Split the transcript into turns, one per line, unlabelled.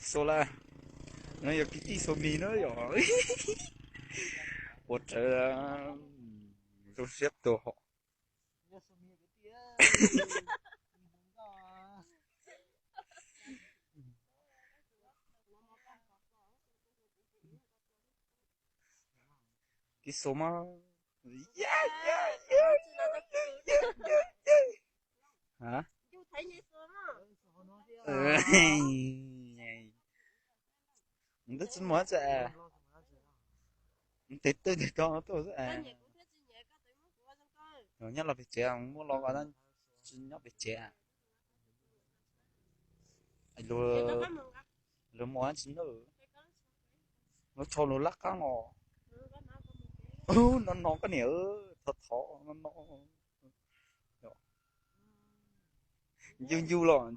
sola nó giờ cái tí số mi nữa rồi một tôi xếp đồ họ cái số mà yeah, yeah, yeah, yeah, yeah, yeah. Hả? Ừ. Rất xin mất à. Tết tôi cho tôi à. Rồi nhất là bị trẻ không muốn lo vào đó nhóc bị trẻ. Rồi rồi mua ăn chín nữa. Nó cho nó lắc cá ngò. Ừ, nó cái nhiều thật thọ nó du du rồi.